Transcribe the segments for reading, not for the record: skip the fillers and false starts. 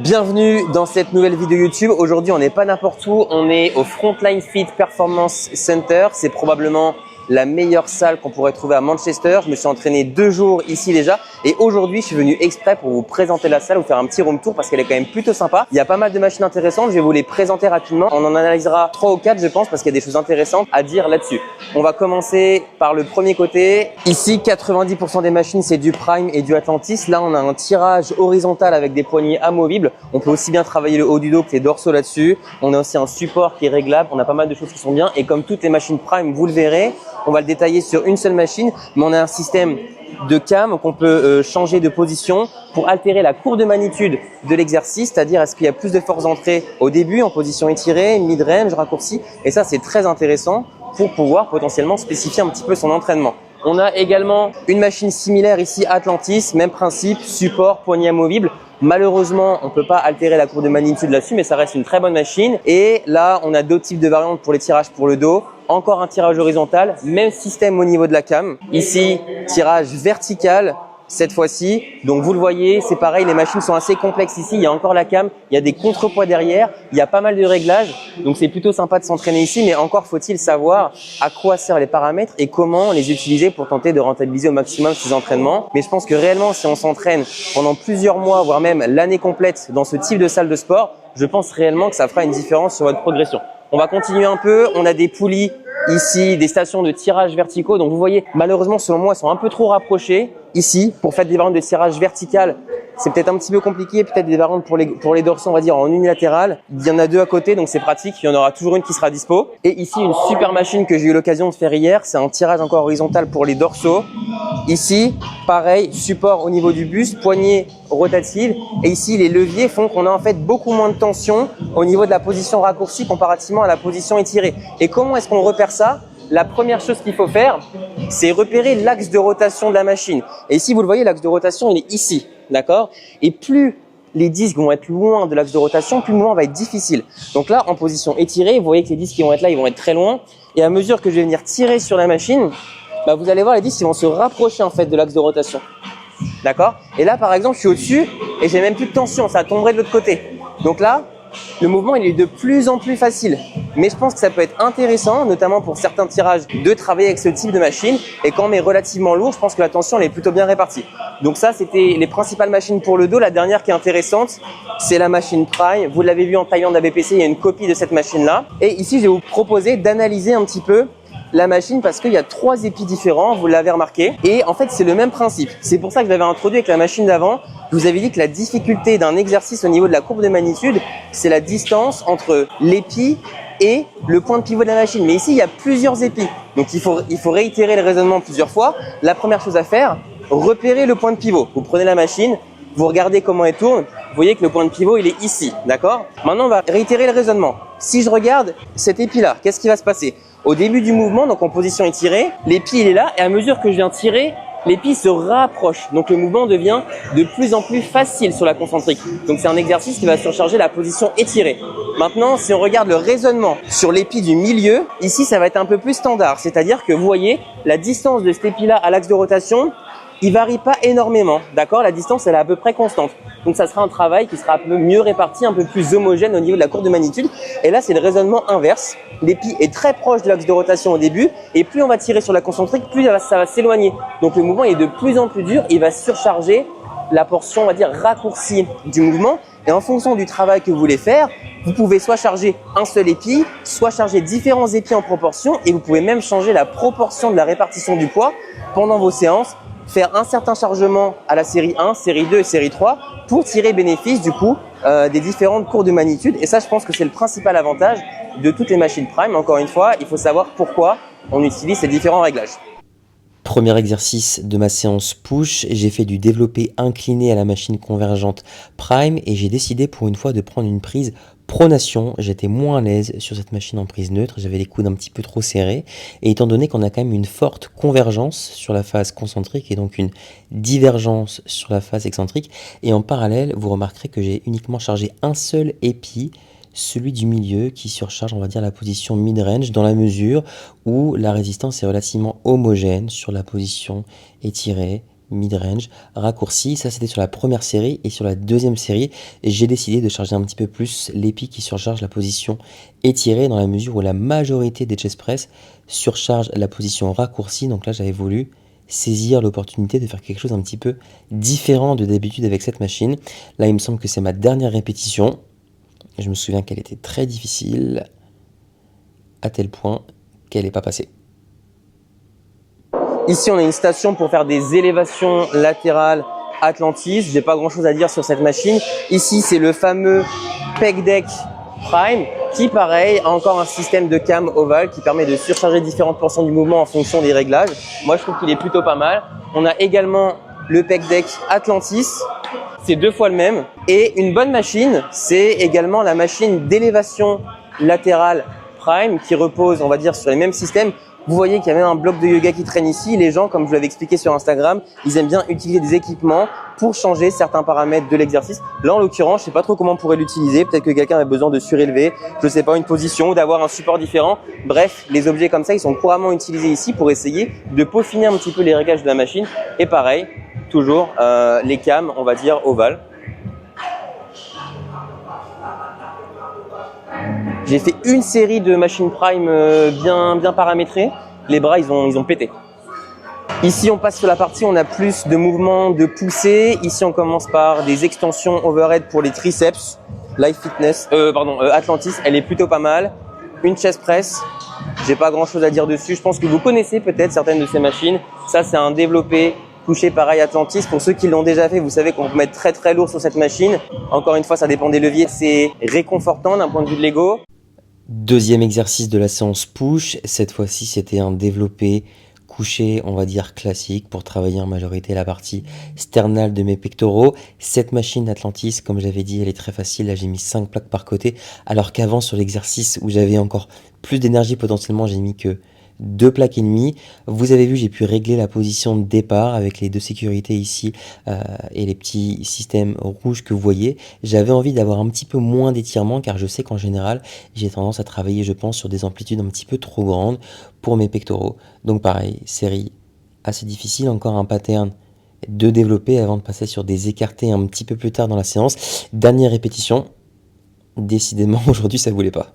Bienvenue dans cette nouvelle vidéo YouTube. Aujourd'hui, on n'est pas n'importe où, on est au Frontline Fit Performance Center. C'est probablement la meilleure salle qu'on pourrait trouver à Manchester. Je me suis entraîné 2 jours ici déjà et aujourd'hui, je suis venu exprès pour vous présenter la salle, vous faire un petit room tour parce qu'elle est quand même plutôt sympa. Il y a pas mal de machines intéressantes, je vais vous les présenter rapidement. On en analysera 3 ou 4 je pense parce qu'il y a des choses intéressantes à dire là-dessus. On va commencer par le premier côté. Ici, 90% des machines, c'est du Prime et du Atlantis. Là, on a un tirage horizontal avec des poignées amovibles. On peut aussi bien travailler le haut du dos que les dorsaux là-dessus. On a aussi un support qui est réglable. On a pas mal de choses qui sont bien. Et comme toutes les machines Prime, vous le verrez, on va le détailler sur une seule machine. Mais on a un système de cam qu'on peut changer de position pour altérer la courbe de magnitude de l'exercice. C'est-à-dire, est-ce qu'il y a plus de force d'entrée au début en position étirée, mid-range, raccourci. Et ça, c'est très intéressant pour pouvoir potentiellement spécifier un petit peu son entraînement. On a également une machine similaire ici, Atlantis, même principe, support, poignée amovible. Malheureusement, on ne peut pas altérer la courbe de magnitude là-dessus, mais ça reste une très bonne machine. Et là, on a d'autres types de variantes pour les tirages pour le dos. Encore un tirage horizontal, même système au niveau de la cam. Ici, tirage vertical. Cette fois-ci, donc vous le voyez, c'est pareil, les machines sont assez complexes ici, il y a encore la cam, il y a des contrepoids derrière, il y a pas mal de réglages, donc c'est plutôt sympa de s'entraîner ici, mais encore faut-il savoir à quoi servent les paramètres et comment les utiliser pour tenter de rentabiliser au maximum ces entraînements. Mais je pense que réellement, si on s'entraîne pendant plusieurs mois, voire même l'année complète dans ce type de salle de sport, je pense réellement que ça fera une différence sur votre progression. On va continuer un peu, on a des poulies ici, des stations de tirage verticaux. Donc vous voyez, malheureusement, selon moi, elles sont un peu trop rapprochées. Ici, pour faire des variantes de tirage vertical, c'est peut-être un petit peu compliqué. Peut-être des variantes pour les dorsaux, on va dire, en unilatéral. Il y en a 2 à côté, donc c'est pratique. Il y en aura toujours une qui sera dispo. Et ici, une super machine que j'ai eu l'occasion de faire hier. C'est un tirage encore horizontal pour les dorsaux. Ici, pareil, support au niveau du buste, poignée rotative. Et ici, les leviers font qu'on a en fait beaucoup moins de tension au niveau de la position raccourcie comparativement à la position étirée. Et comment est-ce qu'on repère ça? La première chose qu'il faut faire, c'est repérer l'axe de rotation de la machine. Et ici, vous le voyez, l'axe de rotation, il est ici, d'accord? Et plus les disques vont être loin de l'axe de rotation, plus le mouvement va être difficile. Donc là, en position étirée, vous voyez que les disques qui vont être là, ils vont être très loin. Et à mesure que je vais venir tirer sur la machine, vous allez voir, les disques ils vont se rapprocher en fait de l'axe de rotation. D'accord? Et là, par exemple, je suis au-dessus et j'ai même plus de tension, ça tomberait de l'autre côté. Donc là, le mouvement il est de plus en plus facile. Mais je pense que ça peut être intéressant, notamment pour certains tirages, de travailler avec ce type de machine. Et quand on met relativement lourd, je pense que la tension elle est plutôt bien répartie. Donc ça, c'était les principales machines pour le dos. La dernière qui est intéressante, c'est la machine Prime. Vous l'avez vu en Thaïlande ABPC, il y a une copie de cette machine-là. Et ici, je vais vous proposer d'analyser un petit peu la machine parce qu'il y a 3 épis différents, vous l'avez remarqué. Et en fait, c'est le même principe. C'est pour ça que je l'avais introduit avec la machine d'avant. Je vous avais dit que la difficulté d'un exercice au niveau de la courbe de magnitude, c'est la distance entre l'épi et le point de pivot de la machine. Mais ici, il y a plusieurs épis. Donc, il faut réitérer le raisonnement plusieurs fois. La première chose à faire, repérer le point de pivot. Vous prenez la machine, vous regardez comment elle tourne. Vous voyez que le point de pivot, il est ici, d'accord? Maintenant, on va réitérer le raisonnement. Si je regarde cet épi-là, qu'est-ce qui va se passer? Au début du mouvement, donc en position étirée, l'épi, il est là. Et à mesure que je viens tirer, l'épi se rapproche. Donc, le mouvement devient de plus en plus facile sur la concentrique. Donc, c'est un exercice qui va surcharger la position étirée. Maintenant, si on regarde le raisonnement sur l'épi du milieu, ici, ça va être un peu plus standard. C'est-à-dire que vous voyez, la distance de cet épi-là à l'axe de rotation, il varie pas énormément, d'accord? La distance, elle est à peu près constante. Donc, ça sera un travail qui sera un peu mieux réparti, un peu plus homogène au niveau de la courbe de magnitude. Et là, c'est le raisonnement inverse. L'épi est très proche de l'axe de rotation au début. Et plus on va tirer sur la concentrique, plus ça va s'éloigner. Donc, le mouvement est de plus en plus dur. Il va surcharger la portion, on va dire, raccourcie du mouvement. Et en fonction du travail que vous voulez faire, vous pouvez soit charger un seul épi, soit charger différents épis en proportion. Et vous pouvez même changer la proportion de la répartition du poids pendant vos séances. Faire un certain chargement à la série 1, série 2 et série 3 pour tirer bénéfice du coup des différentes courbes de magnitude. Et ça, je pense que c'est le principal avantage de toutes les machines Prime. Encore une fois, il faut savoir pourquoi on utilise ces différents réglages. Premier exercice de ma séance push, j'ai fait du développé incliné à la machine convergente Prime et j'ai décidé pour une fois de prendre une prise pronation. J'étais moins à l'aise sur cette machine en prise neutre, j'avais les coudes un petit peu trop serrés et étant donné qu'on a quand même une forte convergence sur la phase concentrique et donc une divergence sur la phase excentrique et en parallèle, vous remarquerez que j'ai uniquement chargé un seul épi, celui du milieu qui surcharge, on va dire, la position mid-range dans la mesure où la résistance est relativement homogène sur la position étirée mid-range, raccourci. Ça, c'était sur la première série. Et sur la deuxième série, j'ai décidé de charger un petit peu plus l'épi qui surcharge la position étirée, dans la mesure où la majorité des chest press surcharge la position raccourcie. Donc là, j'avais voulu saisir l'opportunité de faire quelque chose un petit peu différent de d'habitude avec cette machine. Là, il me semble que c'est ma dernière répétition. Je me souviens qu'elle était très difficile, à tel point qu'elle n'est pas passée. Ici, on a une station pour faire des élévations latérales Atlantis. J'ai pas grand chose à dire sur cette machine. Ici, c'est le fameux Pec Deck Prime qui, pareil, a encore un système de cam ovale qui permet de surcharger différentes portions du mouvement en fonction des réglages. Moi, je trouve qu'il est plutôt pas mal. On a également le Pec Deck Atlantis. C'est 2 fois le même. Et une bonne machine, c'est également la machine d'élévation latérale Prime qui repose, on va dire, sur les mêmes systèmes. Vous voyez qu'il y a même un bloc de yoga qui traîne ici. Les gens, comme je vous l'avais expliqué sur Instagram, ils aiment bien utiliser des équipements pour changer certains paramètres de l'exercice. Là, en l'occurrence, je sais pas trop comment on pourrait l'utiliser. Peut-être que quelqu'un a besoin de surélever, je sais pas, une position ou d'avoir un support différent. Bref, les objets comme ça, ils sont couramment utilisés ici pour essayer de peaufiner un petit peu les réglages de la machine. Et pareil, toujours les cams, on va dire, ovales. J'ai fait une série de machines Prime bien paramétrées. Les bras, ils ont pété. Ici, on passe sur la partie, on a plus de mouvements de poussée. Ici, on commence par des extensions overhead pour les triceps. Life Fitness, Atlantis, elle est plutôt pas mal. Une chest press. J'ai pas grand chose à dire dessus. Je pense que vous connaissez peut-être certaines de ces machines. Ça, c'est un développé couché pareil Atlantis. Pour ceux qui l'ont déjà fait, vous savez qu'on peut mettre très lourd sur cette machine. Encore une fois, ça dépend des leviers. C'est réconfortant d'un point de vue de l'ego. Deuxième exercice de la séance push. Cette fois-ci, c'était un développé couché, on va dire classique, pour travailler en majorité la partie sternale de mes pectoraux. Cette machine Atlantis, comme j'avais dit, elle est très facile. Là, j'ai mis 5 plaques par côté, alors qu'avant, sur l'exercice où j'avais encore plus d'énergie potentiellement, j'ai mis que 2 plaques et demie. Vous avez vu, j'ai pu régler la position de départ avec les 2 sécurités ici et les petits systèmes rouges que vous voyez. J'avais envie d'avoir un petit peu moins d'étirement, car je sais qu'en général, j'ai tendance à travailler, je pense, sur des amplitudes un petit peu trop grandes pour mes pectoraux. Donc pareil, série assez difficile, encore un pattern de développer avant de passer sur des écartés un petit peu plus tard dans la séance. Dernière répétition. Décidément, aujourd'hui, ça voulait pas.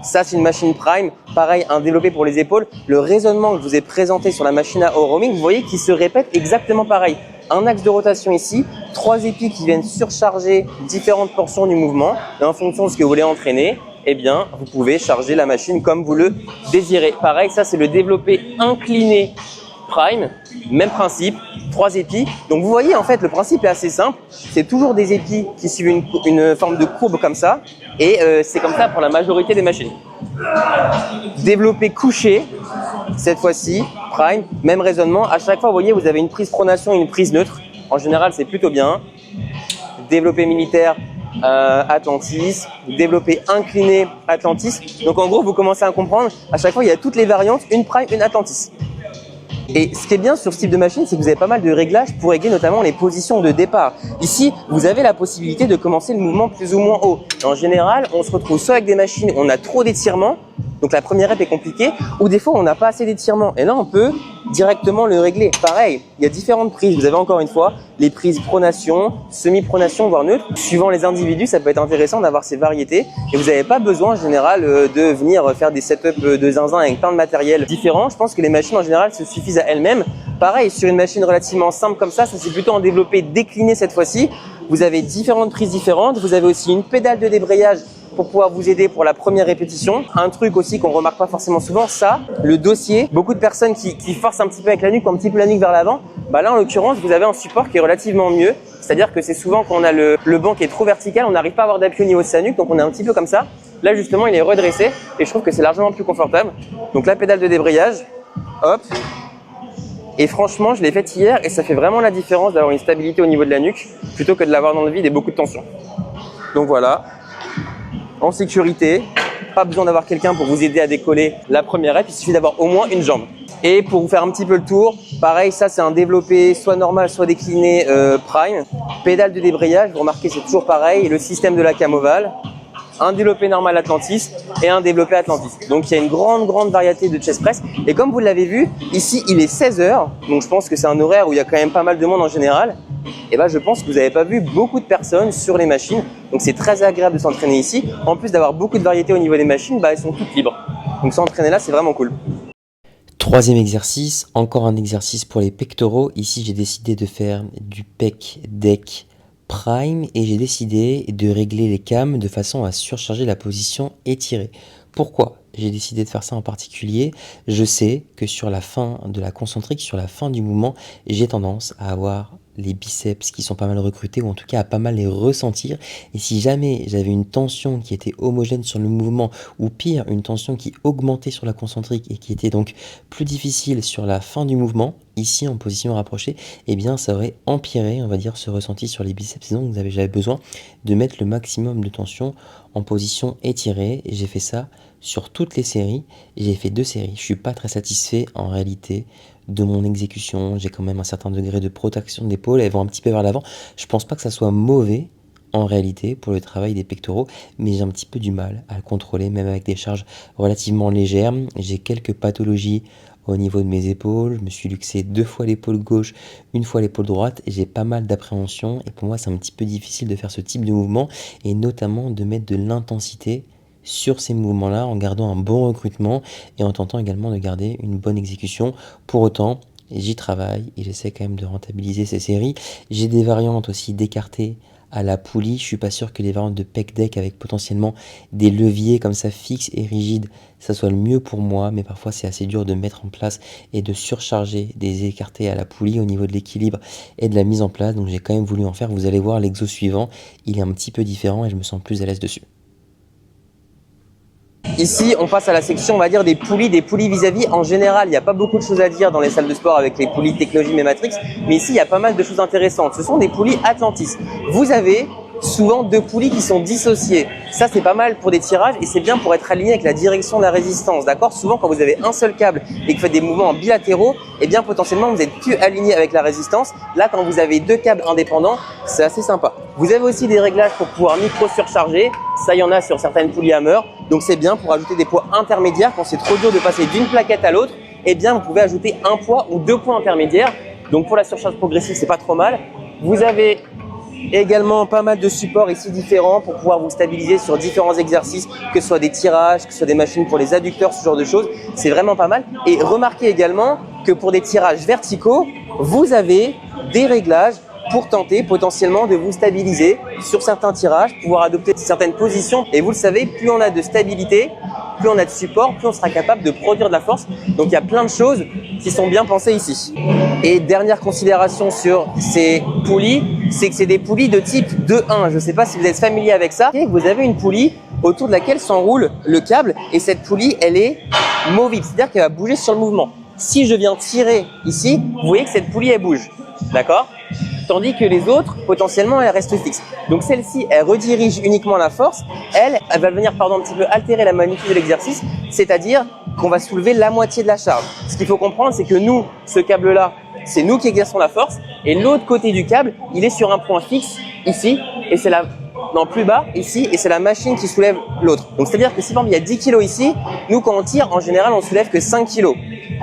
Ça, c'est une machine Prime. Pareil, un développé pour les épaules. Le raisonnement que je vous ai présenté sur la machine à O-Roaming, vous voyez qu'il se répète exactement pareil. Un axe de rotation ici, 3 épis qui viennent surcharger différentes portions du mouvement. Et en fonction de ce que vous voulez entraîner, eh bien, vous pouvez charger la machine comme vous le désirez. Pareil, ça, c'est le développé incliné Prime. Même principe, 3 épis. Donc, vous voyez, en fait, le principe est assez simple. C'est toujours des épis qui suivent une forme de courbe comme ça. Et c'est comme ça pour la majorité des machines. Développé couché, cette fois-ci, Prime, même raisonnement. À chaque fois, vous voyez, vous avez une prise pronation et une prise neutre. En général, c'est plutôt bien. Développé militaire, Atlantis. Développé incliné, Atlantis. Donc, en gros, vous commencez à comprendre. À chaque fois, il y a toutes les variantes, une Prime, une Atlantis. Et ce qui est bien sur ce type de machine, c'est que vous avez pas mal de réglages pour régler notamment les positions de départ. Ici, vous avez la possibilité de commencer le mouvement plus ou moins haut. Et en général, on se retrouve soit avec des machines où on a trop d'étirements, donc la première rep est compliquée, ou des fois on n'a pas assez d'étirements. Et là, on peut directement le régler. Pareil, il y a différentes prises. Vous avez encore une fois les prises pronation, semi-pronation, voire neutre. Suivant les individus, ça peut être intéressant d'avoir ces variétés. Et vous n'avez pas besoin en général de venir faire des setups de zinzin avec plein de matériel différent. Je pense que les machines en général se suffisent à elles-mêmes. Pareil, sur une machine relativement simple comme ça c'est plutôt en développé décliné cette fois-ci. Vous avez différentes prises différentes. Vous avez aussi une pédale de débrayage pour pouvoir vous aider pour la première répétition. Un truc aussi qu'on remarque pas forcément souvent, ça, le dossier. Beaucoup de personnes qui forcent un petit peu avec la nuque, un petit peu la nuque vers l'avant. Bah là, en l'occurrence, vous avez un support qui est relativement mieux. C'est-à-dire que c'est souvent quand on a le banc qui est trop vertical, on n'arrive pas à avoir d'appui au niveau de sa nuque, donc on est un petit peu comme ça. Là, justement, il est redressé et je trouve que c'est largement plus confortable. Donc la pédale de débrayage, hop. Et franchement, je l'ai faite hier et ça fait vraiment la différence d'avoir une stabilité au niveau de la nuque plutôt que de l'avoir dans le vide et beaucoup de tension. Donc voilà. En sécurité, pas besoin d'avoir quelqu'un pour vous aider à décoller la première rep, il suffit d'avoir au moins une jambe. Et pour vous faire un petit peu le tour, pareil, ça c'est un développé soit normal, soit décliné Prime. Pédale de débrayage, vous remarquez c'est toujours pareil, le système de la cam ovale. un développé normal Atlantis et un développé Atlantis. Donc il y a une grande variété de chest press. Et comme vous l'avez vu, ici il est 16 h, donc je pense que c'est un horaire où il y a quand même pas mal de monde en général. Et je pense que vous n'avez pas vu beaucoup de personnes sur les machines. Donc c'est très agréable de s'entraîner ici. En plus d'avoir beaucoup de variété au niveau des machines, elles sont toutes libres. Donc s'entraîner là, c'est vraiment cool. Troisième exercice, encore un exercice pour les pectoraux. Ici, j'ai décidé de faire du pec deck prime et j'ai décidé de régler les cams de façon à surcharger la position étirée. Pourquoi j'ai décidé de faire ça en particulier? Je sais que sur la fin de la concentrique, sur la fin du mouvement, j'ai tendance à avoir les biceps qui sont pas mal recrutés, ou en tout cas à pas mal les ressentir. Et si jamais j'avais une tension qui était homogène sur le mouvement, ou pire, une tension qui augmentait sur la concentrique et qui était donc plus difficile sur la fin du mouvement, ici en position rapprochée, eh bien ça aurait empiré, on va dire, ce ressenti sur les biceps. Et donc j'avais besoin de mettre le maximum de tension en position étirée. Et j'ai fait ça sur toutes les séries. J'ai fait 2 séries. Je suis pas très satisfait en réalité de mon exécution. J'ai quand même un certain degré de protection d'épaule. Elles vont un petit peu vers l'avant. Je pense pas que ça soit mauvais en réalité pour le travail des pectoraux, mais j'ai un petit peu du mal à le contrôler, même avec des charges relativement légères. J'ai quelques pathologies au niveau de mes épaules. Je me suis luxé 2 fois l'épaule gauche, 1 fois l'épaule droite, et j'ai pas mal d'appréhension. Et pour moi, c'est un petit peu difficile de faire ce type de mouvement, et notamment de mettre de l'intensité sur ces mouvements-là en gardant un bon recrutement et en tentant également de garder une bonne exécution. Pour autant, j'y travaille et j'essaie quand même de rentabiliser ces séries. J'ai des variantes aussi d'écarter à la poulie. Je suis pas sûr que les variantes de pec deck avec potentiellement des leviers comme ça fixes et rigides, ça soit le mieux pour moi, mais parfois c'est assez dur de mettre en place et de surcharger des écartés à la poulie au niveau de l'équilibre et de la mise en place. Donc j'ai quand même voulu en faire. Vous allez voir l'exo suivant, il est un petit peu différent et je me sens plus à l'aise dessus. Ici, on passe à la section, on va dire, des poulies vis-à-vis. En général, il n'y a pas beaucoup de choses à dire dans les salles de sport avec les poulies technologie Matrix, mais ici, il y a pas mal de choses intéressantes. Ce sont des poulies Atlantis. Vous avez souvent 2 poulies qui sont dissociées. Ça, c'est pas mal pour des tirages et c'est bien pour être aligné avec la direction de la résistance, d'accord? Souvent, quand vous avez un seul câble et que vous faites des mouvements en bilatéraux, eh bien, potentiellement, vous êtes plus aligné avec la résistance. Là, quand vous avez 2 câbles indépendants, c'est assez sympa. Vous avez aussi des réglages pour pouvoir micro-surcharger. Ça, il y en a sur certaines poulies Hammer. Donc, c'est bien pour ajouter des poids intermédiaires quand c'est trop dur de passer d'une plaquette à l'autre. Eh bien, vous pouvez ajouter un poids ou 2 poids intermédiaires. Donc, pour la surcharge progressive, c'est pas trop mal. Vous avez également pas mal de supports ici différents pour pouvoir vous stabiliser sur différents exercices, que ce soit des tirages, que ce soit des machines pour les adducteurs, ce genre de choses. C'est vraiment pas mal. Et remarquez également que pour des tirages verticaux, vous avez des réglages pour tenter potentiellement de vous stabiliser sur certains tirages, pouvoir adopter certaines positions. Et vous le savez, plus on a de stabilité, plus on a de support, plus on sera capable de produire de la force. Donc il y a plein de choses qui sont bien pensées ici. Et dernière considération sur ces poulies, c'est que c'est des poulies de type 2-1. Je ne sais pas si vous êtes familier avec ça. Vous avez une poulie autour de laquelle s'enroule le câble et cette poulie, elle est movible, c'est-à-dire qu'elle va bouger sur le mouvement. Si je viens tirer ici, vous voyez que cette poulie, elle bouge. D'accord ? Tandis que les autres, potentiellement, elles restent fixes. Donc celle-ci, elle redirige uniquement la force. Elle va venir, un petit peu altérer la magnitude de l'exercice, c'est-à-dire qu'on va soulever la moitié de la charge. Ce qu'il faut comprendre, c'est que nous, ce câble-là, c'est nous qui exerçons la force, et l'autre côté du câble, il est sur un point fixe, ici, et c'est plus bas, ici, et c'est la machine qui soulève l'autre. Donc c'est-à-dire que si par exemple il y a 10 kg ici, nous quand on tire, en général, on soulève que 5 kg.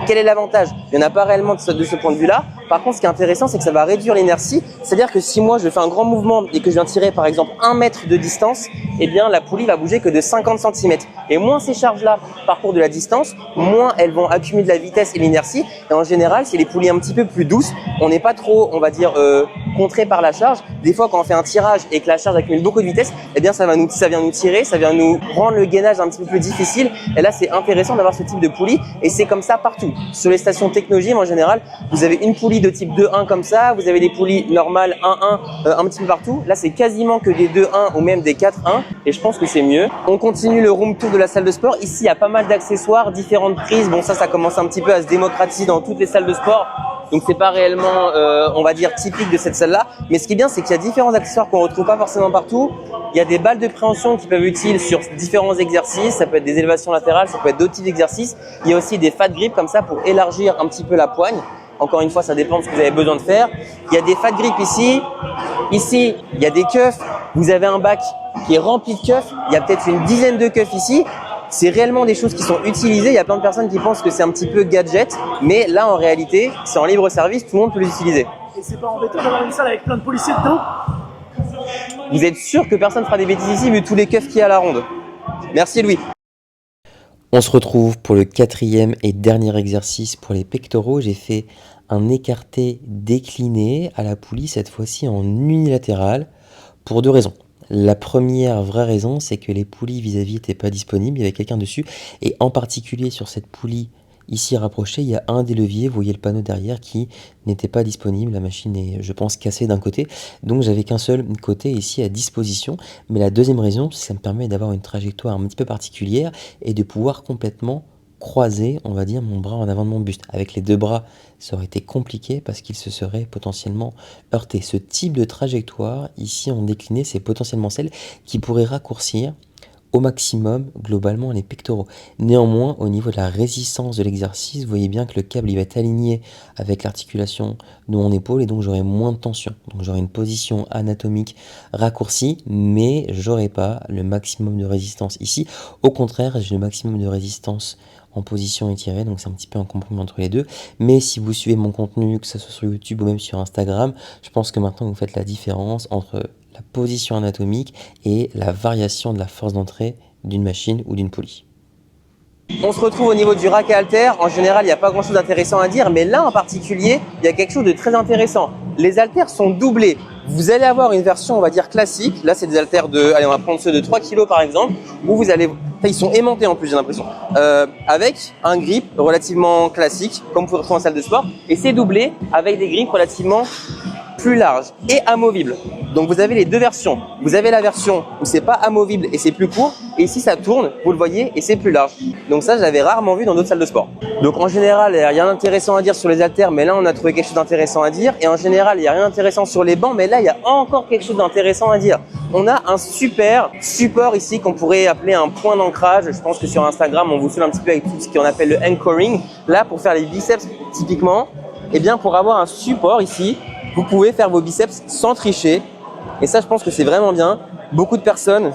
Quel est l'avantage? Il n'y en a pas réellement de ce point de vue-là. Par contre, ce qui est intéressant, c'est que ça va réduire l'inertie. C'est-à-dire que si moi, je fais un grand mouvement et que je viens tirer, par exemple, 1 mètre de distance, eh bien, la poulie va bouger que de 50 cm. Et moins ces charges-là parcourent de la distance, moins elles vont accumuler de la vitesse et l'inertie. Et en général, c'est les poulies un petit peu plus douces. On n'est pas trop, on va dire, contré par la charge. Des fois, quand on fait un tirage et que la charge accumule beaucoup de vitesse, eh bien, ça vient nous tirer, ça vient nous rendre le gainage un petit peu plus difficile. Et là, c'est intéressant d'avoir ce type de poulie. Et c'est comme ça partout. Sur les stations Technogym, en général, vous avez une poulie de type 2-1 comme ça, vous avez des poulies normales 1-1 un petit peu partout. Là, c'est quasiment que des 2-1 ou même des 4-1 et je pense que c'est mieux. On continue le room tour de la salle de sport. Ici, il y a pas mal d'accessoires, différentes prises. Bon, ça commence un petit peu à se démocratiser dans toutes les salles de sport. Donc, c'est pas réellement, on va dire, typique de cette salle-là. Mais ce qui est bien, c'est qu'il y a différents accessoires qu'on retrouve pas forcément partout. Il y a des balles de préhension qui peuvent être utiles sur différents exercices. Ça peut être des élévations latérales, ça peut être d'autres types d'exercices. Il y a aussi des fat grips comme ça pour élargir un petit peu la poigne. Encore une fois, ça dépend de ce que vous avez besoin de faire. Il y a des fat grips ici. Ici, il y a des keufs. Vous avez un bac qui est rempli de keufs. Il y a peut-être une dizaine de keufs ici. C'est réellement des choses qui sont utilisées. Il y a plein de personnes qui pensent que c'est un petit peu gadget, mais là, en réalité, c'est en libre service. Tout le monde peut les utiliser. Et c'est pas embêtant d'avoir une salle avec plein de policiers dedans? Vous êtes sûr que personne fera des bêtises ici vu tous les keufs qu'il y a à la ronde? Merci Louis. On se retrouve pour le 4e et dernier exercice pour les pectoraux. J'ai fait un écarté décliné à la poulie, cette fois-ci en unilatéral, pour 2 raisons. La première vraie raison, c'est que les poulies vis-à-vis n'étaient pas disponibles, il y avait quelqu'un dessus, et en particulier sur cette poulie ici rapprochée, il y a un des leviers, vous voyez le panneau derrière, qui n'était pas disponible. La machine est, je pense, cassée d'un côté, donc j'avais qu'un seul côté ici à disposition. Mais la deuxième raison, c'est que ça me permet d'avoir une trajectoire un petit peu particulière et de pouvoir complètement croiser, on va dire, mon bras en avant de mon buste. Avec les 2 bras, ça aurait été compliqué parce qu'ils se seraient potentiellement heurtés. Ce type de trajectoire, ici en décliné, c'est potentiellement celle qui pourrait raccourcir au maximum globalement les pectoraux. Néanmoins, au niveau de la résistance de l'exercice, vous voyez bien que le câble il va être aligné avec l'articulation de mon épaule et donc j'aurai moins de tension. Donc j'aurai une position anatomique raccourcie, mais j'aurai pas le maximum de résistance ici. Au contraire, j'ai le maximum de résistance en position étirée, donc c'est un petit peu un compromis entre les deux. Mais si vous suivez mon contenu, que ce soit sur YouTube ou même sur Instagram, je pense que maintenant vous faites la différence entre la position anatomique et la variation de la force d'entrée d'une machine ou d'une poulie. On se retrouve au niveau du rack à haltères. En général, il n'y a pas grand chose d'intéressant à dire, mais là en particulier, il y a quelque chose de très intéressant. Les haltères sont doublés. Vous allez avoir une version, on va dire, classique. Là, c'est des haltères de, allez, on va prendre ceux de 3 kg par exemple, où vous allez, ils sont aimantés en plus, j'ai l'impression, avec un grip relativement classique, comme vous pouvez retrouver en salle de sport, et c'est doublé avec des grips relativement plus large et amovible. Donc vous avez les 2 versions. Vous avez la version où c'est pas amovible et c'est plus court, et ici ça tourne, vous le voyez, et c'est plus large. Donc ça, je l'avais rarement vu dans d'autres salles de sport. Donc en général, il n'y a rien d'intéressant à dire sur les haltères, mais là on a trouvé quelque chose d'intéressant à dire. Et en général, il n'y a rien d'intéressant sur les bancs, mais là il y a encore quelque chose d'intéressant à dire. On a un super support ici qu'on pourrait appeler un point d'ancrage. Je pense que sur Instagram, on vous suit un petit peu avec tout ce qu'on appelle le anchoring. Là, pour faire les biceps typiquement, eh bien pour avoir un support ici, vous pouvez faire vos biceps sans tricher. Et ça, je pense que c'est vraiment bien. Beaucoup de personnes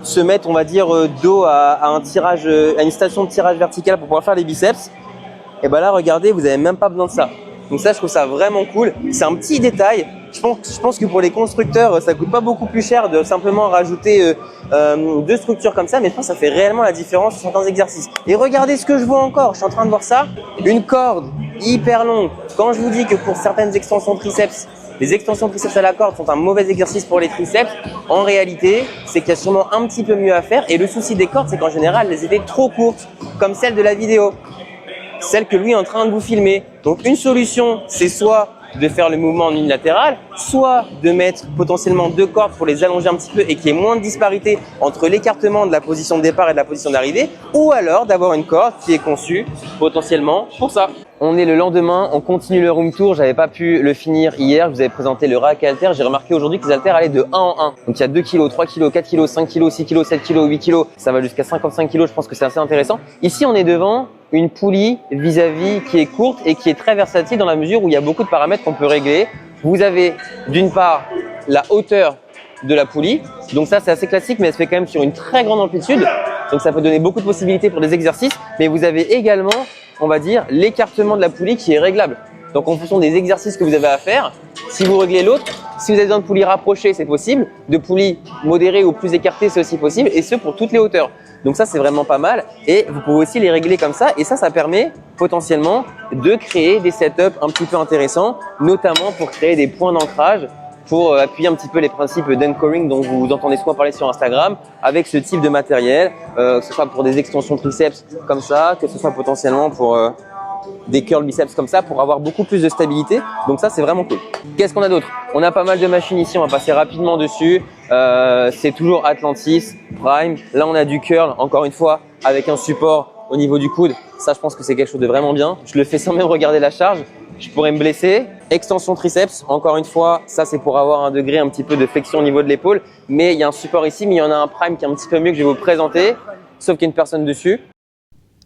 se mettent, on va dire, dos à un tirage, à une station de tirage vertical pour pouvoir faire les biceps. Et ben là, regardez, vous n'avez même pas besoin de ça. Donc ça, je trouve ça vraiment cool. C'est un petit détail. Je pense que pour les constructeurs, ça coûte pas beaucoup plus cher de simplement rajouter 2 structures comme ça, mais je pense que ça fait réellement la différence sur certains exercices. Et regardez ce que je vois encore. Je suis en train de voir ça. Une corde hyper longue. Quand je vous dis que pour certaines extensions triceps, les extensions triceps à la corde sont un mauvais exercice pour les triceps, en réalité, c'est qu'il y a sûrement un petit peu mieux à faire. Et le souci des cordes, c'est qu'en général, elles étaient trop courtes, comme celle de la vidéo, celle que lui est en train de vous filmer. Donc une solution, c'est soit de faire le mouvement en unilatéral, soit de mettre potentiellement 2 cordes pour les allonger un petit peu et qu'il y ait moins de disparité entre l'écartement de la position de départ et de la position d'arrivée, ou alors d'avoir une corde qui est conçue potentiellement pour ça. On est le lendemain, on continue le room tour. J'avais pas pu le finir hier. Je vous avais présenté le rack à haltères. J'ai remarqué aujourd'hui que les haltères allaient de 1 en 1. Donc il y a 2 kg, 3 kg, 4 kg, 5 kg, 6 kg, 7 kg, 8 kg. Ça va jusqu'à 55 kg. Je pense que c'est assez intéressant. Ici, on est devant une poulie vis-à-vis qui est courte et qui est très versatile dans la mesure où il y a beaucoup de paramètres qu'on peut régler. Vous avez d'une part la hauteur de la poulie. Donc ça, c'est assez classique, mais elle se fait quand même sur une très grande amplitude. Donc ça peut donner beaucoup de possibilités pour des exercices. Mais vous avez également, on va dire, l'écartement de la poulie qui est réglable. Donc en fonction des exercices que vous avez à faire, si vous réglez l'autre, si vous avez besoin de poulies rapprochées, c'est possible. De poulies modérées ou plus écartées, c'est aussi possible. Et ce, pour toutes les hauteurs. Donc ça, c'est vraiment pas mal. Et vous pouvez aussi les régler comme ça. Et ça permet potentiellement de créer des setups un petit peu intéressants, notamment pour créer des points d'ancrage, pour appuyer un petit peu les principes d'anchoring dont vous entendez souvent parler sur Instagram avec ce type de matériel, que ce soit pour des extensions triceps comme ça, que ce soit potentiellement pour des curls biceps comme ça, pour avoir beaucoup plus de stabilité. Donc ça, c'est vraiment cool. Qu'est-ce qu'on a d'autre? On a pas mal de machines ici, on va passer rapidement dessus. C'est toujours Atlantis, Prime. Là, on a du curl, encore une fois, avec un support au niveau du coude. Ça, je pense que c'est quelque chose de vraiment bien. Je le fais sans même regarder la charge. Je pourrais me blesser. Extension triceps, encore une fois, ça c'est pour avoir un degré un petit peu de flexion au niveau de l'épaule. Mais il y a un support ici, mais il y en a un Prime qui est un petit peu mieux que je vais vous présenter, sauf qu'il y a une personne dessus.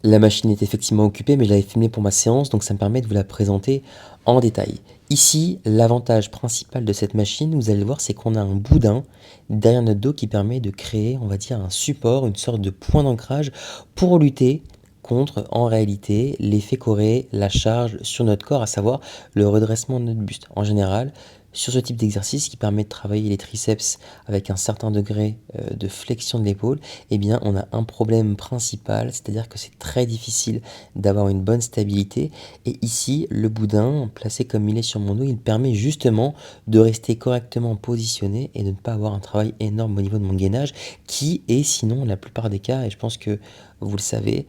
La machine est effectivement occupée, mais je l'avais filmée pour ma séance, donc ça me permet de vous la présenter en détail. Ici, l'avantage principal de cette machine, vous allez le voir, c'est qu'on a un boudin derrière notre dos qui permet de créer, on va dire, un support, une sorte de point d'ancrage pour lutter contre, en réalité, l'effet qu'aurait la charge sur notre corps, à savoir le redressement de notre buste. En général, sur ce type d'exercice qui permet de travailler les triceps avec un certain degré de flexion de l'épaule, eh bien, on a un problème principal, c'est-à-dire que c'est très difficile d'avoir une bonne stabilité. Et ici, le boudin, placé comme il est sur mon dos, il permet justement de rester correctement positionné et de ne pas avoir un travail énorme au niveau de mon gainage, qui est sinon, la plupart des cas, et je pense que vous le savez,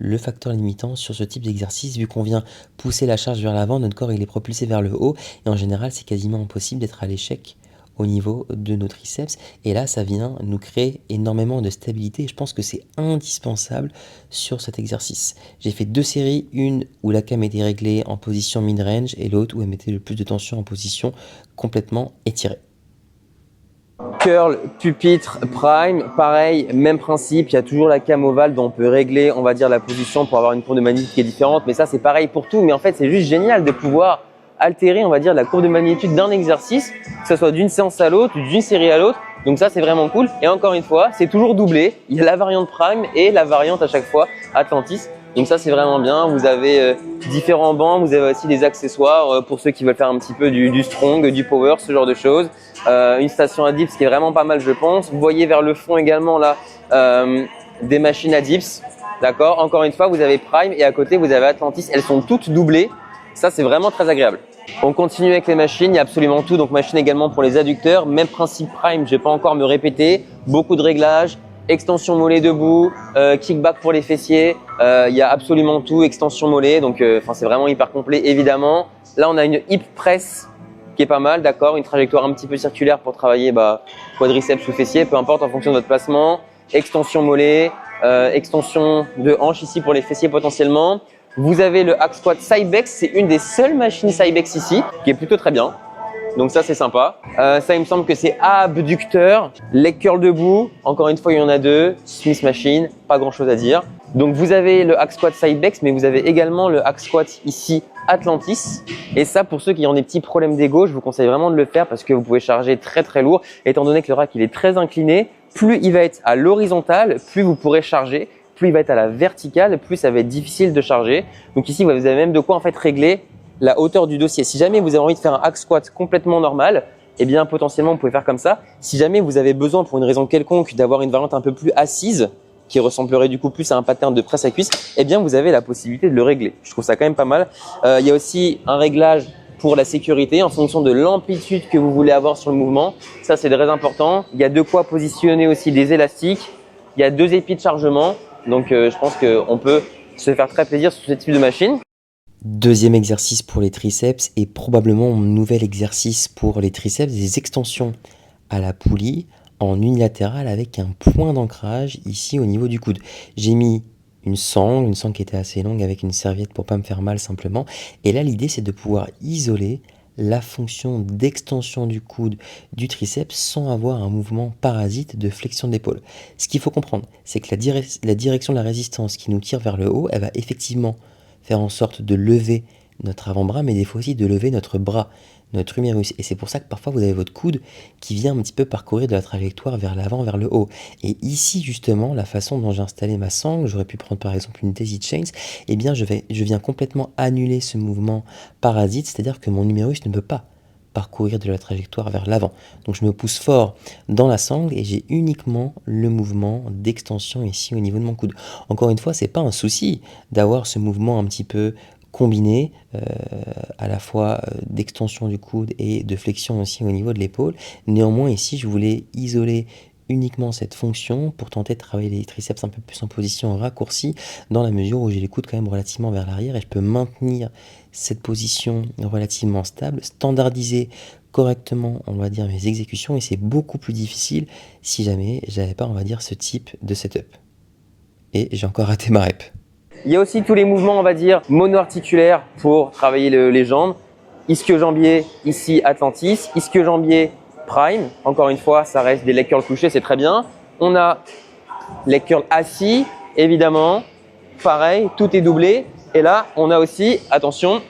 le facteur limitant sur ce type d'exercice, vu qu'on vient pousser la charge vers l'avant, notre corps il est propulsé vers le haut, et en général, c'est quasiment impossible d'être à l'échec au niveau de nos triceps. Et là, ça vient nous créer énormément de stabilité. Et je pense que c'est indispensable sur cet exercice. J'ai fait 2 séries, une où la cam était réglée en position mid-range et l'autre où elle mettait le plus de tension en position complètement étirée. Curl, pupitre, prime, pareil, même principe, il y a toujours la cam ovale dont on peut régler, on va dire, la position pour avoir une courbe de magnitude qui est différente, mais ça c'est pareil pour tout, mais en fait c'est juste génial de pouvoir altérer, on va dire, la courbe de magnitude d'un exercice, que ce soit d'une séance à l'autre, d'une série à l'autre, donc ça c'est vraiment cool, et encore une fois, c'est toujours doublé, il y a la variante prime et la variante à chaque fois Atlantis. Donc ça c'est vraiment bien, vous avez différents bancs, vous avez aussi des accessoires pour ceux qui veulent faire un petit peu du strong, du power, ce genre de choses. Une station à dips qui est vraiment pas mal je pense. Vous voyez vers le fond également là des machines à dips, d'accord. Encore une fois vous avez Prime et à côté vous avez Atlantis, elles sont toutes doublées, ça c'est vraiment très agréable. On continue avec les machines, il y a absolument tout, donc machine également pour les adducteurs, même principe Prime, je vais pas encore me répéter, beaucoup de réglages. Extension mollet debout, kickback pour les fessiers, il y a absolument tout, extension mollet, donc c'est vraiment hyper complet évidemment. Là on a une hip press qui est pas mal, d'accord, une trajectoire un petit peu circulaire pour travailler quadriceps ou fessiers, peu importe en fonction de votre placement. Extension mollet, extension de hanche ici pour les fessiers potentiellement. Vous avez le hack squat Cybex, c'est une des seules machines Cybex ici, qui est plutôt très bien. Donc ça c'est sympa. Ça il me semble que c'est abducteur, leg curl debout. Encore une fois il y en a 2. Smith machine, pas grand chose à dire. Donc vous avez le hack squat Cybex, mais vous avez également le hack squat ici Atlantis. Et ça pour ceux qui ont des petits problèmes d'ego, je vous conseille vraiment de le faire parce que vous pouvez charger très très lourd. Étant donné que le rack il est très incliné, plus il va être à l'horizontale, plus vous pourrez charger. Plus il va être à la verticale, plus ça va être difficile de charger. Donc ici vous avez même de quoi en fait régler la hauteur du dossier. Si jamais vous avez envie de faire un hack squat complètement normal, eh bien potentiellement vous pouvez faire comme ça. Si jamais vous avez besoin pour une raison quelconque d'avoir une variante un peu plus assise, qui ressemblerait du coup plus à un pattern de presse à cuisse, eh bien vous avez la possibilité de le régler. Je trouve ça quand même pas mal. Il y a aussi un réglage pour la sécurité en fonction de l'amplitude que vous voulez avoir sur le mouvement. Ça c'est très important. Il y a de quoi positionner aussi des élastiques. Il y a 2 épis de chargement. Donc je pense qu'on peut se faire très plaisir sur ce type de machine. Deuxième exercice pour les triceps et probablement mon nouvel exercice pour les triceps, des extensions à la poulie en unilatéral avec un point d'ancrage ici au niveau du coude. J'ai mis une sangle qui était assez longue avec une serviette pour pas me faire mal simplement. Et là l'idée c'est de pouvoir isoler la fonction d'extension du coude du triceps sans avoir un mouvement parasite de flexion de l'épaule. Ce qu'il faut comprendre, c'est que la direction de la résistance qui nous tire vers le haut, elle va effectivement faire en sorte de lever notre avant-bras, mais des fois aussi de lever notre bras, notre humérus. Et c'est pour ça que parfois vous avez votre coude qui vient un petit peu parcourir de la trajectoire vers l'avant, vers le haut. Et ici justement, la façon dont j'ai installé ma sangle, j'aurais pu prendre par exemple une Daisy Chains, eh bien je viens complètement annuler ce mouvement parasite, c'est-à-dire que mon humérus ne peut pas parcourir de la trajectoire vers l'avant. Donc je me pousse fort dans la sangle et j'ai uniquement le mouvement d'extension ici au niveau de mon coude. Encore une fois, c'est pas un souci d'avoir ce mouvement un petit peu combiné à la fois d'extension du coude et de flexion aussi au niveau de l'épaule. Néanmoins ici, je voulais isoler uniquement cette fonction pour tenter de travailler les triceps un peu plus en position raccourcie dans la mesure où j'ai les coudes quand même relativement vers l'arrière et je peux maintenir cette position relativement stable, standardiser correctement, on va dire, mes exécutions et c'est beaucoup plus difficile si jamais j'avais pas, on va dire, ce type de setup. Et j'ai encore raté ma rep. Il y a aussi tous les mouvements, on va dire, mono-articulaires pour travailler les jambes. Ischio-jambier, ici Atlantis. Ischio-jambier, Prime. Encore une fois, ça reste des leg curls couchés, c'est très bien. On a leg curl assis, évidemment. pareil, tout est doublé. Et là, on a aussi, attention,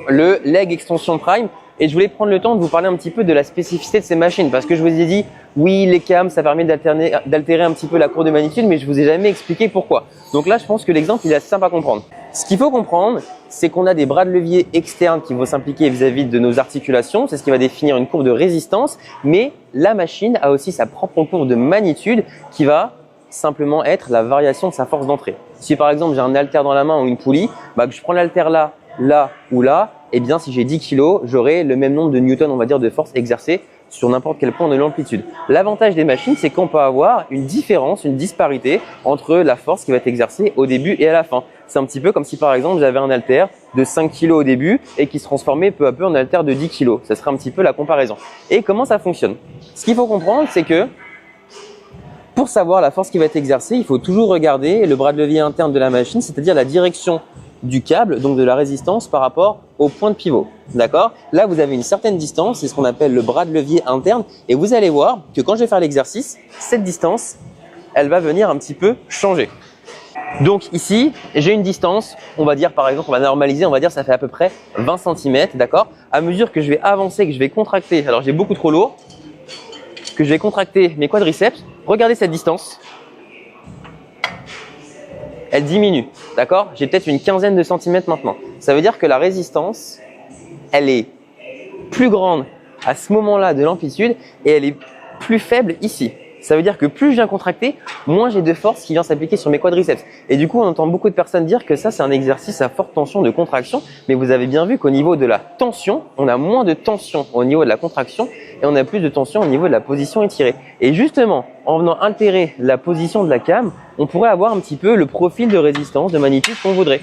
le leg extension prime. Et je voulais prendre le temps de vous parler un petit peu de la spécificité de ces machines parce que je vous ai dit, oui, les cams, ça permet d'altérer un petit peu la courbe de magnitude, mais je vous ai jamais expliqué pourquoi. Donc là, je pense que l'exemple, il est assez simple à comprendre. Ce qu'il faut comprendre, c'est qu'on a des bras de levier externes qui vont s'impliquer vis-à-vis de nos articulations. C'est ce qui va définir une courbe de résistance, mais la machine a aussi sa propre courbe de magnitude qui va simplement être la variation de sa force d'entrée. Si par exemple, j'ai un haltère dans la main ou une poulie, que je prends l'haltère là, là ou là, eh bien, si j'ai 10 kg, j'aurai le même nombre de newtons, on va dire, de force exercée sur n'importe quel point de l'amplitude. L'avantage des machines, c'est qu'on peut avoir une différence, une disparité entre la force qui va être exercée au début et à la fin. C'est un petit peu comme si, par exemple, j'avais un haltère de 5 kg au début et qui se transformait peu à peu en haltère de 10 kg. Ça serait un petit peu la comparaison. Et comment ça fonctionne? Ce qu'il faut comprendre, c'est que pour savoir la force qui va être exercée, il faut toujours regarder le bras de levier interne de la machine, c'est-à-dire la direction du câble, donc de la résistance par rapport au point de pivot. D'accord? Là, vous avez une certaine distance, c'est ce qu'on appelle le bras de levier interne. Et vous allez voir que quand je vais faire l'exercice, cette distance, elle va venir un petit peu changer. Donc ici, j'ai une distance, on va dire par exemple, on va normaliser, on va dire ça fait à peu près 20 cm, d'accord? À mesure que je vais avancer, que je vais contracter, alors j'ai beaucoup trop lourd, que je vais contracter mes quadriceps, regardez cette distance. Elle diminue, d'accord? J'ai peut-être une quinzaine de centimètres maintenant. Ça veut dire que la résistance, elle est plus grande à ce moment-là de l'amplitude et elle est plus faible ici. Ça veut dire que plus je viens contracter, moins j'ai de force qui vient s'appliquer sur mes quadriceps. Et du coup, on entend beaucoup de personnes dire que ça, c'est un exercice à forte tension de contraction. Mais vous avez bien vu qu'au niveau de la tension, on a moins de tension au niveau de la contraction et on a plus de tension au niveau de la position étirée. Et justement, en venant altérer la position de la cam, on pourrait avoir un petit peu le profil de résistance, de magnitude qu'on voudrait.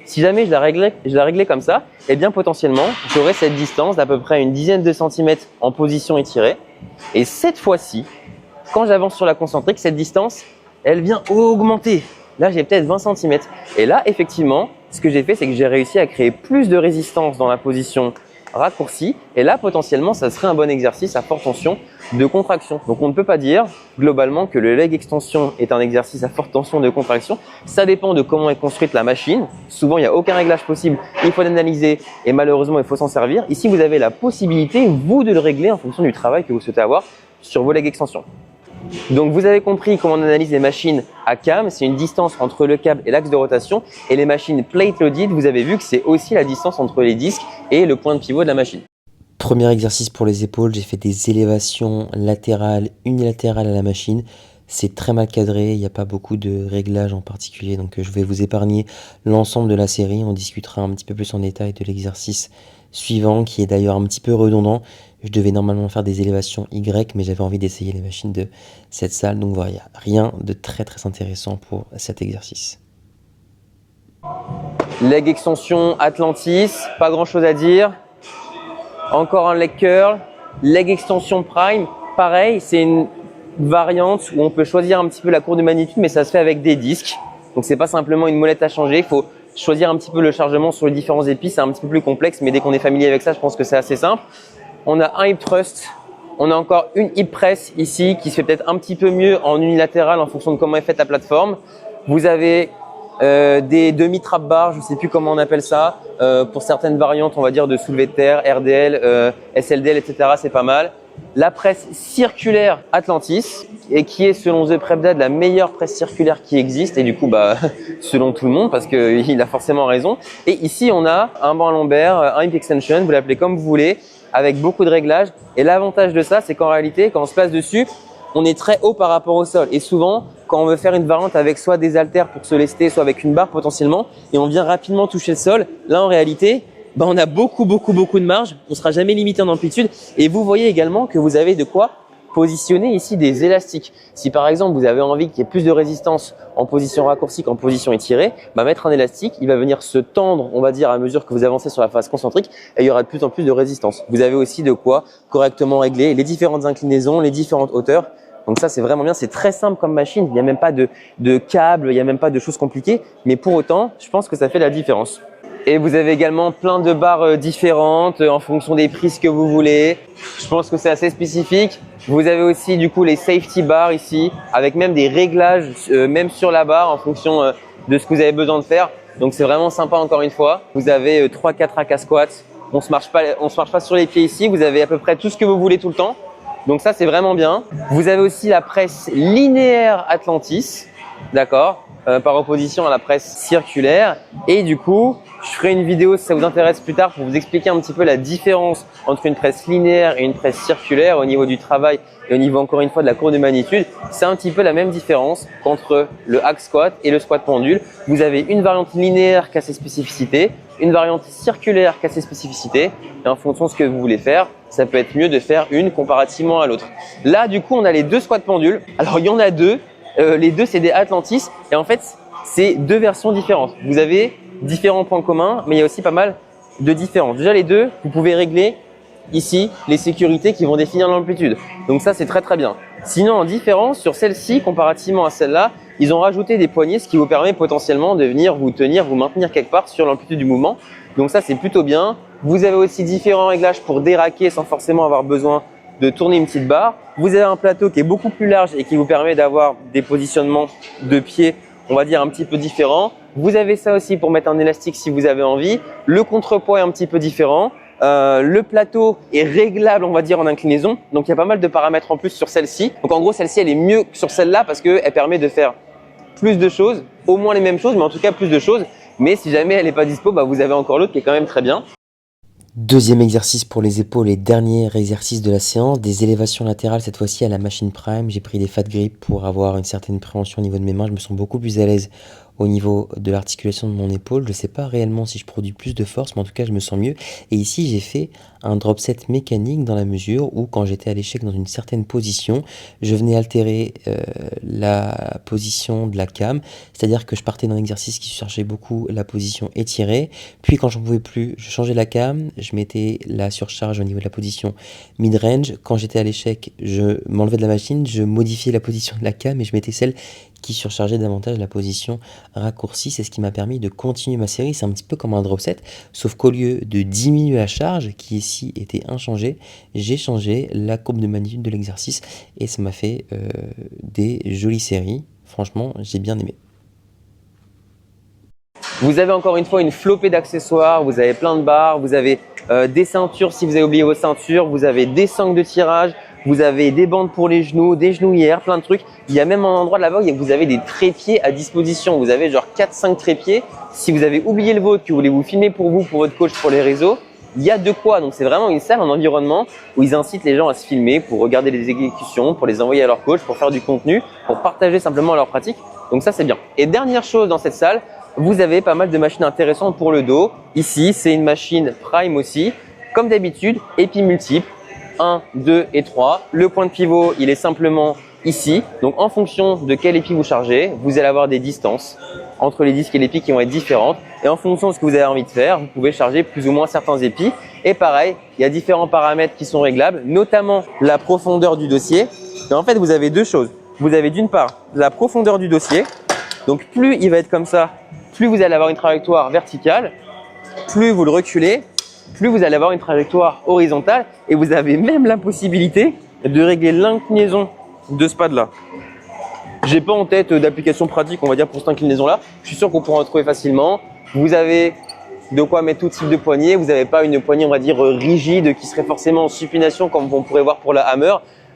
Si jamais je la réglais comme ça, eh bien potentiellement, j'aurais cette distance d'à peu près une dizaine de centimètres en position étirée. Et cette fois-ci, quand j'avance sur la concentrique, cette distance, elle vient augmenter. Là, j'ai peut-être 20 cm. Et là, effectivement, ce que j'ai fait, c'est que j'ai réussi à créer plus de résistance dans la position raccourcie. Et là, potentiellement, ça serait un bon exercice à forte tension de contraction. Donc, on ne peut pas dire globalement que le leg extension est un exercice à forte tension de contraction. Ça dépend de comment est construite la machine. Souvent, il n'y a aucun réglage possible. Il faut l'analyser et malheureusement, il faut s'en servir. Ici, vous avez la possibilité, vous, de le régler en fonction du travail que vous souhaitez avoir sur vos leg extensions. Donc vous avez compris comment on analyse les machines à cam, c'est une distance entre le câble et l'axe de rotation, et les machines plate loaded, vous avez vu que c'est aussi la distance entre les disques et le point de pivot de la machine. Premier exercice pour les épaules, j'ai fait des élévations latérales, unilatérales à la machine. C'est très mal cadré, il n'y a pas beaucoup de réglages en particulier, donc je vais vous épargner l'ensemble de la série. On discutera un petit peu plus en détail de l'exercice suivant, qui est d'ailleurs un petit peu redondant. Je devais normalement faire des élévations Y, mais j'avais envie d'essayer les machines de cette salle, donc voilà, rien de très intéressant pour cet exercice. Leg extension Atlantis, pas grand chose à dire. Encore un leg curl, leg extension prime, pareil, c'est une variante où on peut choisir un petit peu la courbe de magnitude, mais ça se fait avec des disques. Donc c'est pas simplement une molette à changer, il faut choisir un petit peu le chargement sur les différents épis, c'est un petit peu plus complexe, mais dès qu'on est familier avec ça, je pense que c'est assez simple. On a un hip thrust, on a encore une hip press ici qui se fait peut-être un petit peu mieux en unilatéral en fonction de comment est faite la plateforme. Vous avez des demi-trap bars, je ne sais plus comment on appelle ça, pour certaines variantes, on va dire de soulevé de terre, RDL, SLDL, etc. C'est pas mal. La presse circulaire Atlantis, et qui est selon The Prep Dad la meilleure presse circulaire qui existe, et du coup selon tout le monde parce qu'il a forcément raison. Et ici on a un banc lombaire, un hip extension, vous l'appelez comme vous voulez, avec beaucoup de réglages. Et l'avantage de ça, c'est qu'en réalité, quand on se place dessus, on est très haut par rapport au sol. Et souvent, quand on veut faire une variante avec soit des haltères pour se lester, soit avec une barre potentiellement, et on vient rapidement toucher le sol, là en réalité, on a beaucoup de marge. On sera jamais limité en amplitude. Et vous voyez également que vous avez de quoi positionner ici des élastiques. Si par exemple vous avez envie qu'il y ait plus de résistance en position raccourcie qu'en position étirée, mettre un élastique, il va venir se tendre, on va dire, à mesure que vous avancez sur la phase concentrique, et il y aura de plus en plus de résistance. Vous avez aussi de quoi correctement régler les différentes inclinaisons, les différentes hauteurs. Donc ça, c'est vraiment bien, c'est très simple comme machine. Il n'y a même pas de câble, il n'y a même pas de choses compliquées, mais pour autant, je pense que ça fait la différence. Et vous avez également plein de barres différentes en fonction des prises que vous voulez. Je pense que c'est assez spécifique. Vous avez aussi du coup les safety bars ici avec même des réglages même sur la barre en fonction de ce que vous avez besoin de faire. Donc c'est vraiment sympa encore une fois. Vous avez 3-4 AK squats. On se marche pas sur les pieds ici. Vous avez à peu près tout ce que vous voulez tout le temps. Donc ça c'est vraiment bien. Vous avez aussi la presse linéaire Atlantis, d'accord, par opposition à la presse circulaire. Et du coup, je ferai une vidéo si ça vous intéresse plus tard pour vous expliquer un petit peu la différence entre une presse linéaire et une presse circulaire au niveau du travail et au niveau encore une fois de la courbe de magnitude. C'est un petit peu la même différence qu'entre le hack squat et le squat pendule. Vous avez une variante linéaire qui a ses spécificités, une variante circulaire qui a ses spécificités. Et en fonction de ce que vous voulez faire, ça peut être mieux de faire une comparativement à l'autre. Là, du coup, on a les deux squats pendules. Alors, il y en a deux. Les deux, c'est des Atlantis. Et en fait, c'est deux versions différentes. Vous avez différents points communs, mais il y a aussi pas mal de différences. Déjà, les deux, vous pouvez régler ici les sécurités qui vont définir l'amplitude. Donc ça, c'est très très bien. Sinon, en différence, sur celle-ci, comparativement à celle-là, ils ont rajouté des poignées, ce qui vous permet potentiellement de venir vous tenir, vous maintenir quelque part sur l'amplitude du mouvement. Donc ça, c'est plutôt bien. Vous avez aussi différents réglages pour déraquer sans forcément avoir besoin de tourner une petite barre. Vous avez un plateau qui est beaucoup plus large et qui vous permet d'avoir des positionnements de pieds, on va dire un petit peu différents. Vous avez ça aussi pour mettre un élastique si vous avez envie. Le contrepoids est un petit peu différent. Le plateau est réglable, on va dire, en inclinaison. Donc, il y a pas mal de paramètres en plus sur celle-ci. Donc, en gros, celle-ci, elle est mieux que sur celle-là parce qu'elle permet de faire plus de choses, au moins les mêmes choses, mais en tout cas plus de choses. Mais si jamais elle n'est pas dispo, bah, vous avez encore l'autre qui est quand même très bien. Deuxième exercice pour les épaules et dernier exercice de la séance, des élévations latérales, cette fois-ci à la machine Prime. J'ai pris des fat grips pour avoir une certaine préhension au niveau de mes mains. Je me sens beaucoup plus à l'aise au niveau de l'articulation de mon épaule. Je ne sais pas réellement si je produis plus de force, mais en tout cas je me sens mieux. Et ici j'ai fait un drop set mécanique dans la mesure où quand j'étais à l'échec dans une certaine position, je venais altérer la position de la cam, c'est-à-dire que je partais d'un exercice qui cherchait beaucoup la position étirée, puis quand j'en pouvais plus, je changeais la cam, je mettais la surcharge au niveau de la position mid-range. Quand j'étais à l'échec, je m'enlevais de la machine, je modifiais la position de la cam et je mettais celle qui surchargeait davantage la position raccourcie. C'est ce qui m'a permis de continuer ma série. C'est un petit peu comme un drop set, sauf qu'au lieu de diminuer la charge, qui ici était inchangée, j'ai changé la courbe de magnitude de l'exercice et ça m'a fait des jolies séries. Franchement, j'ai bien aimé. Vous avez encore une fois une flopée d'accessoires, vous avez plein de barres, vous avez des ceintures si vous avez oublié vos ceintures, vous avez des sangles de tirage, vous avez des bandes pour les genoux, des genouillères, plein de trucs. Il y a même un endroit là-bas où vous avez des trépieds à disposition. Vous avez genre 4-5 trépieds. Si vous avez oublié le vôtre, que vous voulez vous filmer pour vous, pour votre coach, pour les réseaux, il y a de quoi. Donc c'est vraiment une salle, un environnement où ils incitent les gens à se filmer pour regarder les exécutions, pour les envoyer à leur coach, pour faire du contenu, pour partager simplement leur pratique. Donc ça c'est bien. Et dernière chose dans cette salle, vous avez pas mal de machines intéressantes pour le dos. Ici, c'est une machine Prime aussi. Comme d'habitude, épis multiples, 1, 2 et 3. Le point de pivot, il est simplement ici. Donc, en fonction de quel épi vous chargez, vous allez avoir des distances entre les disques et l'épi qui vont être différentes. Et en fonction de ce que vous avez envie de faire, vous pouvez charger plus ou moins certains épis. Et pareil, il y a différents paramètres qui sont réglables, notamment la profondeur du dossier. Et en fait, vous avez deux choses. Vous avez d'une part la profondeur du dossier. Donc, plus il va être comme ça, plus vous allez avoir une trajectoire verticale, plus vous le reculez, plus vous allez avoir une trajectoire horizontale et vous avez même la possibilité de régler l'inclinaison de ce pad là. J'ai pas en tête d'application pratique, on va dire, pour cette inclinaison là. Je suis sûr qu'on pourra en trouver facilement. Vous avez de quoi mettre tout type de poignée. Vous n'avez pas une poignée, on va dire, rigide qui serait forcément en supination comme on pourrait voir pour la hammer.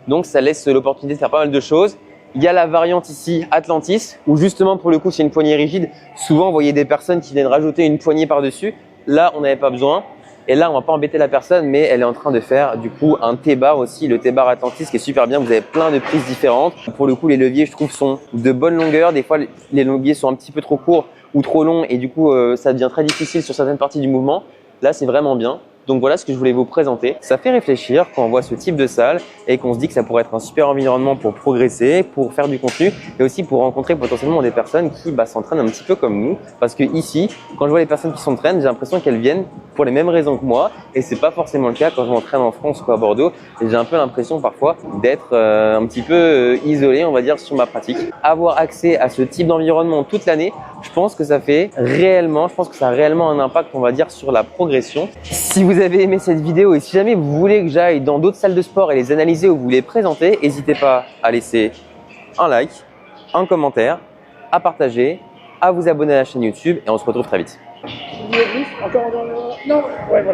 Donc ça laisse l'opportunité de faire pas mal de choses. Il y a la variante ici Atlantis où justement pour le coup c'est une poignée rigide. Souvent vous voyez des personnes qui viennent rajouter une poignée par-dessus. Là on n'avait pas besoin. Et là on va pas embêter la personne mais elle est en train de faire du coup un T-bar aussi, le T-bar Atlantis qui est super bien. Vous avez plein de prises différentes. Pour le coup les leviers je trouve sont de bonne longueur. Des fois les leviers sont un petit peu trop courts ou trop longs et du coup ça devient très difficile sur certaines parties du mouvement. Là c'est vraiment bien. Donc voilà ce que je voulais vous présenter. Ça fait réfléchir quand on voit ce type de salle et qu'on se dit que ça pourrait être un super environnement pour progresser, pour faire du contenu et aussi pour rencontrer potentiellement des personnes qui s'entraînent un petit peu comme nous. Parce que ici, quand je vois les personnes qui s'entraînent, j'ai l'impression qu'elles viennent pour les mêmes raisons que moi et c'est pas forcément le cas quand je m'entraîne en France ou à Bordeaux. Et j'ai un peu l'impression parfois d'être un petit peu isolé, on va dire, sur ma pratique. Avoir accès à ce type d'environnement toute l'année, je pense que ça a réellement un impact, on va dire, sur la progression. Si vous avez aimé cette vidéo et si jamais vous voulez que j'aille dans d'autres salles de sport et les analyser ou vous les présenter, n'hésitez pas à laisser un like, un commentaire, à partager, à vous abonner à la chaîne YouTube et on se retrouve très vite. Encore. Non, ouais, voilà.